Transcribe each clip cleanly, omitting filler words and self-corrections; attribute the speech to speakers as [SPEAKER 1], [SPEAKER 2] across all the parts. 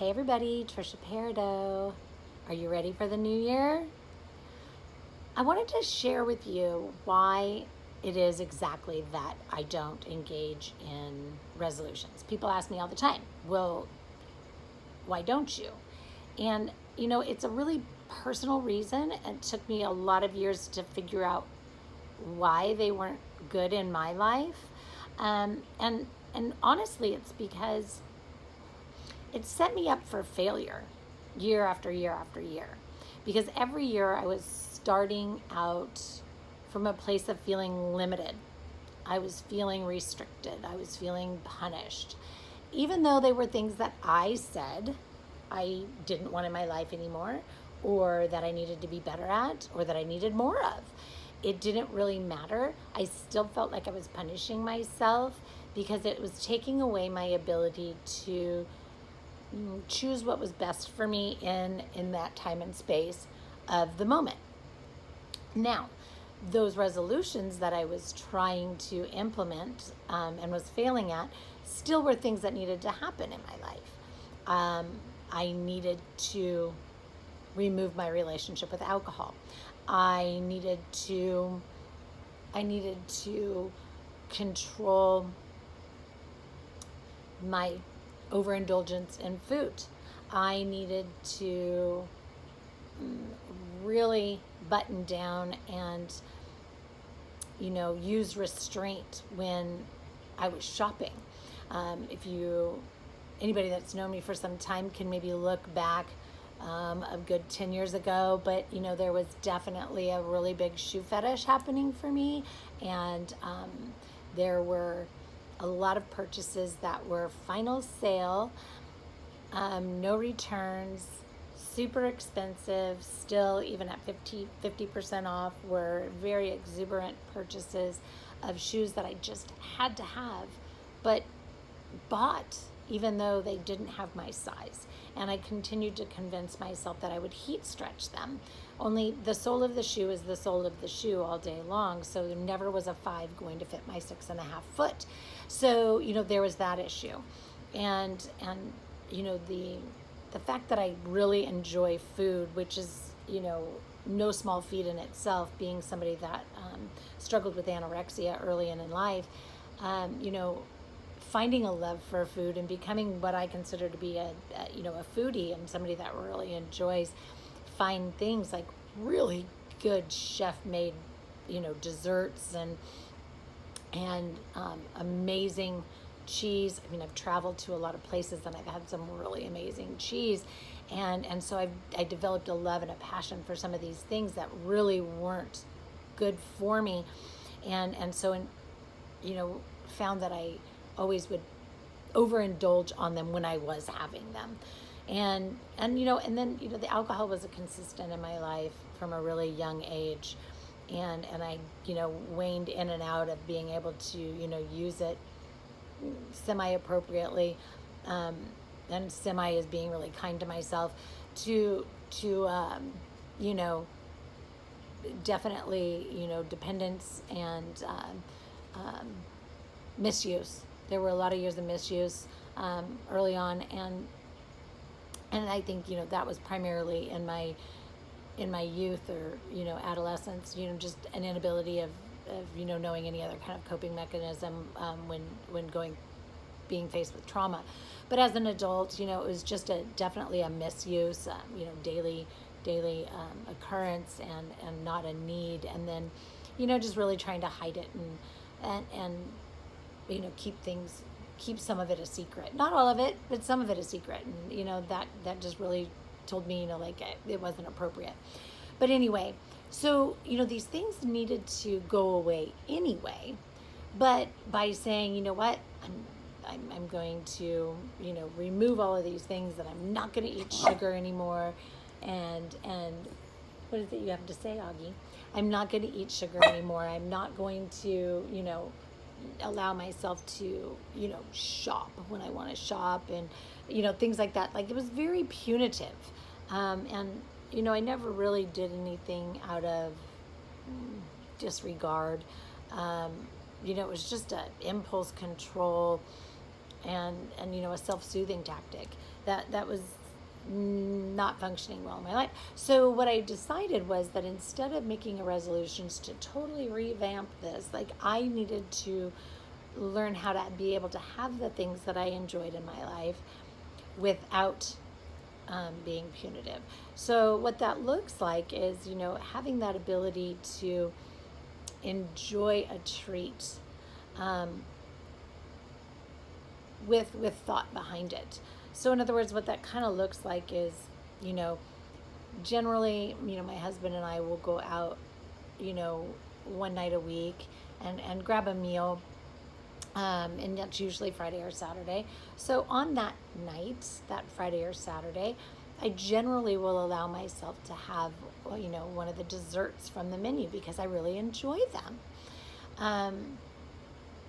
[SPEAKER 1] Hey everybody, Trisha Peridot. Are you ready for the new year? I wanted to share with you why it is exactly that I don't engage in resolutions. People ask me all the time, well, why don't you? And it's a really personal reason. It took me a lot of years to figure out why they weren't good in my life. And honestly, it's because it set me up for failure year after year after year. Because every year I was starting out from a place of feeling limited. I was feeling restricted. I was feeling punished. Even though they were things that I said I didn't want in my life anymore, or that I needed to be better at, or that I needed more of. It didn't really matter. I still felt like I was punishing myself because it was taking away my ability to choose what was best for me in that time and space of the moment. Now, those resolutions that I was trying to implement and was failing at still were things that needed to happen in my life. I needed to remove my relationship with alcohol. I needed to control my overindulgence in food. I needed to really button down and use restraint when I was shopping. Anybody that's known me for some time can maybe look back a good 10 years ago, but there was definitely a really big shoe fetish happening for me, and there were a lot of purchases that were final sale, no returns, super expensive, still even at 50% off, were very exuberant purchases of shoes that I just had to have, but bought even though they didn't have my size. And I continued to convince myself that I would heat stretch them. Only the sole of the shoe is the sole of the shoe all day long, so there never was a 5 going to fit my 6.5 foot. So, there was that issue. And the fact that I really enjoy food, which is, no small feat in itself, being somebody that struggled with anorexia early in life, finding a love for food and becoming what I consider to be a foodie, and somebody that really enjoys fine things like really good chef-made, desserts and amazing cheese. I mean, I've traveled to a lot of places and I've had some really amazing cheese, and so I developed a love and a passion for some of these things that really weren't good for me, and so found that I always would overindulge on them when I was having them. And then the alcohol was a consistent in my life from a really young age. And I, waned in and out of being able to, use it semi-appropriately, and semi is being really kind to myself, to definitely, dependence and misuse. There were a lot of years of misuse early on, and I think that was primarily in my youth or adolescence. Just an inability of knowing any other kind of coping mechanism when being faced with trauma. But as an adult, it was just definitely a misuse, daily occurrence, and not a need. And then just really trying to hide it and keep some of it a secret. Not all of it, but some of it a secret. And that just really told me it wasn't appropriate. But anyway, so these things needed to go away anyway. But by saying, what, I'm going to remove all of these things, and I'm not going to eat sugar anymore, and what is it you have to say, Augie? I'm not going to eat sugar anymore. I'm not going to allow myself to shop when I want to shop, and things like that. Like, it was very punitive, and I never really did anything out of disregard. It was just a impulse control and a self-soothing tactic. that was not functioning well in my life. So what I decided was that instead of making a resolutions to totally revamp this, like I needed to learn how to be able to have the things that I enjoyed in my life without being punitive. So what that looks like is, having that ability to enjoy a treat with thought behind it. So in other words, what that kind of looks like is, generally, my husband and I will go out, one night a week and grab a meal. And that's usually Friday or Saturday. So on that night, that Friday or Saturday, I generally will allow myself to have, one of the desserts from the menu because I really enjoy them.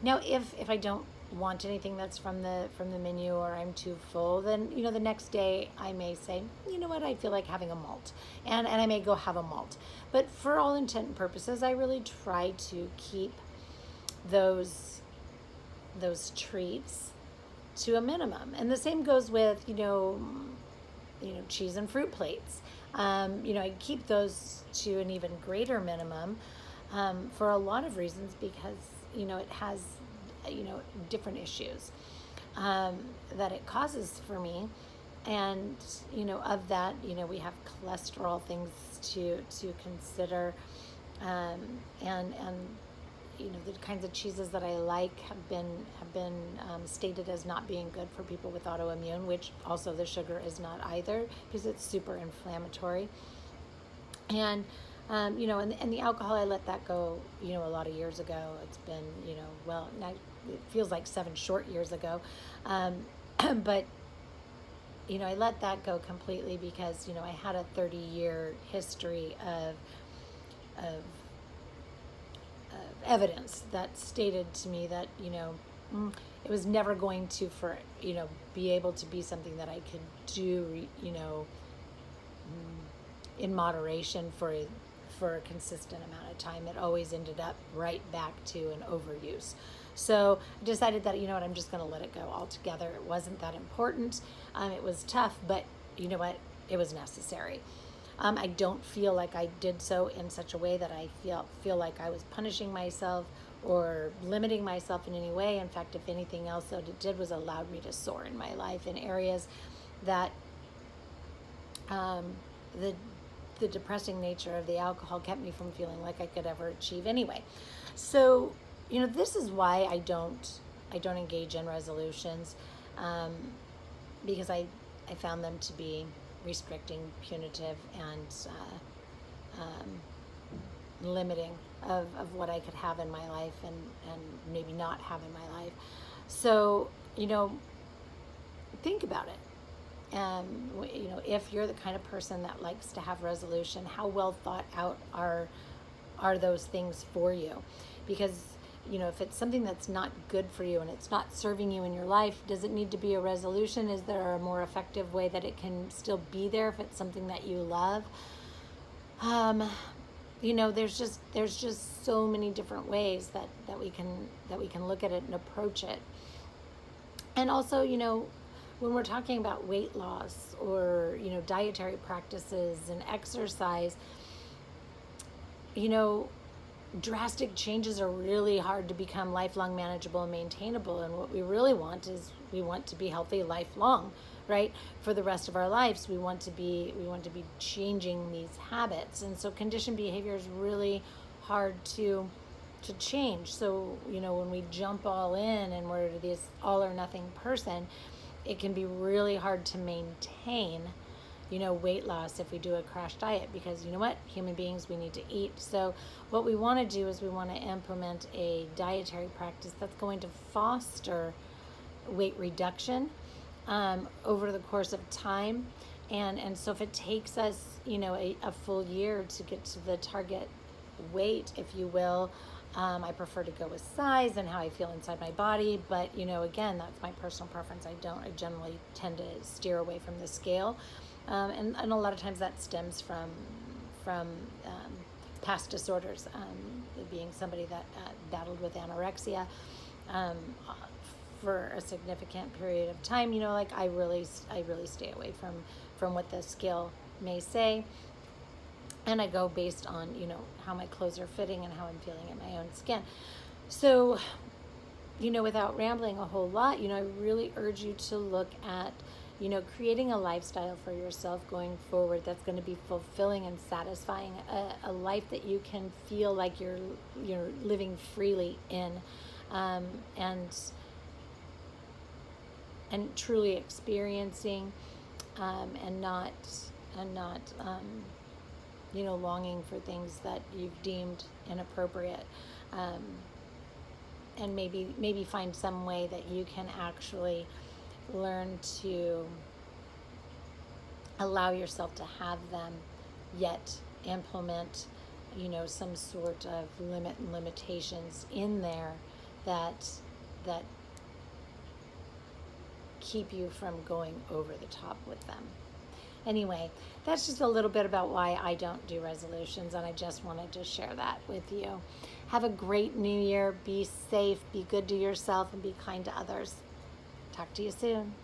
[SPEAKER 1] Now, if I don't want anything that's from the menu, or I'm too full, then the next day I may say, you know what, I feel like having a malt, and I may go have a malt. But for all intent and purposes, I really try to keep those treats to a minimum. And the same goes with cheese and fruit plates. I keep those to an even greater minimum for a lot of reasons, because it has different issues that it causes for me. And of that, we have cholesterol things to consider, and the kinds of cheeses that I like have been stated as not being good for people with autoimmune, which also the sugar is not either, because it's super inflammatory. And and the alcohol, I let that go, a lot of years ago. It's been, well, now it feels like 7 short years ago. But, I let that go completely because, I had a 30-year history of evidence that stated to me that, it was never going to, be able to be something that I could do, in moderation for a consistent amount of time. It always ended up right back to an overuse. So I decided that, I'm just going to let it go altogether. It wasn't that important. It was tough, but you know what? It was necessary. I don't feel like I did so in such a way that I feel like I was punishing myself or limiting myself in any way. In fact, if anything else, what it did was allowed me to soar in my life in areas that the depressing nature of the alcohol kept me from feeling like I could ever achieve anyway. So, this is why I don't engage in resolutions, because I found them to be restricting, punitive, and limiting of what I could have in my life and maybe not have in my life. So, think about it. If you're the kind of person that likes to have resolution, how well thought out are those things for you? Because, if it's something that's not good for you and it's not serving you in your life, does it need to be a resolution? Is there a more effective way that it can still be there if it's something that you love? There's just so many different ways that we can look at it and approach it. And also, when we're talking about weight loss or, dietary practices and exercise, drastic changes are really hard to become lifelong, manageable, and maintainable. And what we really want is we want to be healthy lifelong, right? For the rest of our lives, we want to be changing these habits. And so conditioned behavior is really hard to change. So, when we jump all in and we're this all or nothing person, it can be really hard to maintain, weight loss if we do a crash diet, because human beings, we need to eat. So what we want to do is we want to implement a dietary practice that's going to foster weight reduction over the course of time. And so if it takes us, a full year to get to the target weight, if you will, I prefer to go with size and how I feel inside my body. But, again, that's my personal preference. I generally tend to steer away from the scale. And a lot of times that stems from past disorders, being somebody that battled with anorexia for a significant period of time. Like I really stay away from what the scale may say, and I go based on how my clothes are fitting and how I'm feeling in my own skin. So without rambling a whole lot, I really urge you to look at creating a lifestyle for yourself going forward that's going to be fulfilling and satisfying, a life that you can feel like you're living freely in, and truly experiencing, and not longing for things that you've deemed inappropriate, and maybe find some way that you can actually learn to allow yourself to have them, yet implement some sort of limitations in there that keep you from going over the top with them. Anyway, that's just a little bit about why I don't do resolutions, and I just wanted to share that with you. Have a great new year. Be safe, be good to yourself, and be kind to others. Talk to you soon.